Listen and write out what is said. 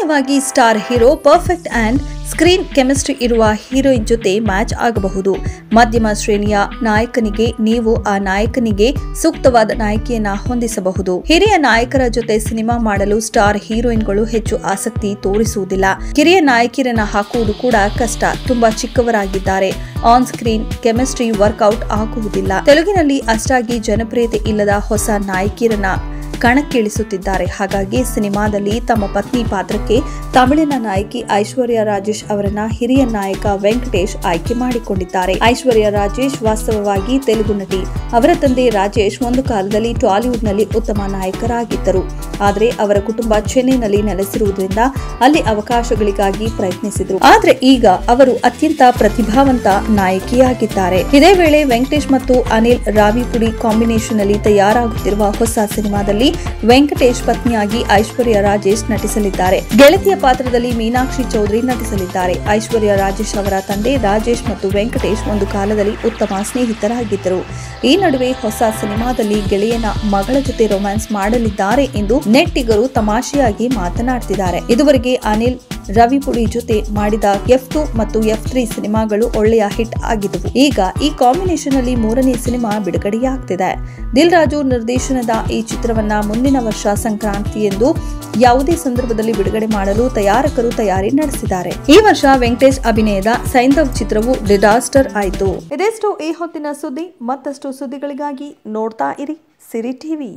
ಸಾಮಾನ್ಯವಾಗಿ star hero perfect and screen chemistry ಇರುವ heroine ಜೊತೆ ಮ್ಯಾಚ್ ಆಗಬಹುದು. ಮಧ್ಯಮ ಶ್ರೇಣಿಯ ನಾಯಕನಿಗೆ ನೀವು ಆ ನಾಯಕನಿಗೆ ಸೂಕ್ತವಾದ ನಾಯಕಿಯನ್ನ ಹೊಂದಿಸಬಹುದು. ಹಿರಿಯ ನಾಯಕರ ಜೊತೆ ಸಿನಿಮಾ ಮಾಡಲು ಸ್ಟಾರ್ ಹೀರೋಯಿನ್ಗಳು ಹೆಚ್ಚು ಆಸಕ್ತಿ ತೋರಿಸುವುದಿಲ್ಲ. ಕಿರಿಯ ನಾಯಕಿಯರನ್ನ ಹಾಕುವುದು ಕೂಡ ಕಷ್ಟ. ತುಂಬಾ ಚಿಕ್ಕವರಾಗಿದ್ದಾರೆ. ಆನ್ ಸ್ಕ್ರೀನ್ ಕೆಮಿಸ್ಟ್ರಿ ವರ್ಕೌಟ್ ಆಗುವುದಿಲ್ಲ. ತೆಲುಗಿನಲ್ಲಿ ಅಷ್ಟಾಗಿ ಜನಪ್ರಿಯತೆ ಇಲ್ಲದ ಹೊಸ ನಾಯಕಿಯರನ್ನ ಕಣಕ್ಕಿಳಿಸುತ್ತಿದ್ದಾರೆ. ಹಾಗಾಗಿ ಸಿನಿಮಾದಲ್ಲಿ ತಮ್ಮ ಪತ್ನಿ ಪಾತ್ರಕ್ಕೆ ತಮಿಳಿನ ನಾಯಕಿ ಐಶ್ವರ್ಯ ರಾಜೇಶ್ ಅವರನ್ನ ಹಿರಿಯ ನಾಯಕ ವೆಂಕಟೇಶ್ ಆಯ್ಕೆ ಮಾಡಿಕೊಂಡಿದ್ದಾರೆ. ಐಶ್ವರ್ಯ ರಾಜೇಶ್ ವಾಸ್ತವವಾಗಿ ತೆಲುಗು ನಟಿ. ಅವರ ತಂದೆ ರಾಜೇಶ್ ಒಂದು ಕಾಲದಲ್ಲಿ ಟಾಲಿವುಡ್ ನಲ್ಲಿ ಉತ್ತಮ ನಾಯಕರಾಗಿದ್ದರು. ಆದರೆ ಅವರ ಕುಟುಂಬ ಚೆನ್ನೈನಲ್ಲಿ ನೆಲೆಸಿರುವುದರಿಂದ ಅಲ್ಲಿ ಅವಕಾಶಗಳಿಗಾಗಿ ಪ್ರಯತ್ನಿಸಿದರು. ಆದ್ರೆ ಈಗ ಅವರು ಅತ್ಯಂತ ಪ್ರತಿಭಾವಂತ ನಾಯಕಿಯಾಗಿದ್ದಾರೆ. ಇದೇ ವೇಳೆ ವೆಂಕಟೇಶ್ ಮತ್ತು ಅನಿಲ್ ರಾವಿಪುಡಿ ಕಾಂಬಿನೇಷನ್ ನಲ್ಲಿ ತಯಾರಾಗುತ್ತಿರುವ ಹೊಸ ಸಿನಿಮಾದಲ್ಲಿ ವೆಂಕಟೇಶ್ ಪತ್ನಿಯಾಗಿ ಐಶ್ವರ್ಯ ರಾಜೇಶ್ ನಟಿಸಲಿದ್ದಾರೆ. ಗೆಳತಿಯ ಪಾತ್ರದಲ್ಲಿ ಮೀನಾಕ್ಷಿ ಚೌಧರಿ ನಟಿಸಲಿದ್ದಾರೆ. ಐಶ್ವರ್ಯ ರಾಜೇಶ್ ಅವರ ತಂದೆ ರಾಜೇಶ್ ಮತ್ತು ವೆಂಕಟೇಶ್ ಒಂದು ಕಾಲದಲ್ಲಿ ಉತ್ತಮ ಸ್ನೇಹಿತರಾಗಿದ್ದರು. ಈ ನಡುವೆ ಹೊಸ ಸಿನಿಮಾದಲ್ಲಿ ಗೆಳೆಯನ ಮಗಳ ಜೊತೆ ರೊಮ್ಯಾನ್ಸ್ ಮಾಡಲಿದ್ದಾರೆ ಎಂದು ನೆಟ್ಟಿಗರು ತಮಾಷೆಯಾಗಿ ಮಾತನಾಡ್ತಿದ್ದಾರೆ. ಇದುವರೆಗೆ ಅನಿಲ್ ರವಿಪುಡಿ ಜೊತೆ ಮಾಡಿದ F2 ಮತ್ತು F3 ಸಿನಿಮಾಗಳು ಒಳ್ಳೆಯ ಹಿಟ್ ಆಗಿದ್ದವು. ಈಗ ಈ ಕಾಂಬಿನೇಷನ್ ಅಲ್ಲಿ ಮೂರನೇ ಸಿನಿಮಾ ಬಿಡುಗಡೆಯಾಗ್ತಿದೆ. ದಿಲ್ ರಾಜು ನಿರ್ದೇಶನದ ಈ ಚಿತ್ರವನ್ನ ಮುಂದಿನ ವರ್ಷ ಸಂಕ್ರಾಂತಿಯಂದು ಯಾವುದೇ ಸಂದರ್ಭದಲ್ಲಿ ಬಿಡುಗಡೆ ಮಾಡಲು ತಯಾರಕರು ತಯಾರಿ ನಡೆಸಿದ್ದಾರೆ. ಈ ವರ್ಷ ವೆಂಕಟೇಶ್ ಅಭಿನಯದ ಸೈಂಧವ್ ಚಿತ್ರವು ಡಿಸಾಸ್ಟರ್ ಆಯಿತು. ಇದೆಷ್ಟು ಈ ಹೊತ್ತಿನ ಸುದ್ದಿ. ಮತ್ತಷ್ಟು ಸುದ್ದಿಗಳಿಗಾಗಿ ನೋಡ್ತಾ ಇರಿ ಸಿರಿ ಟಿವಿ.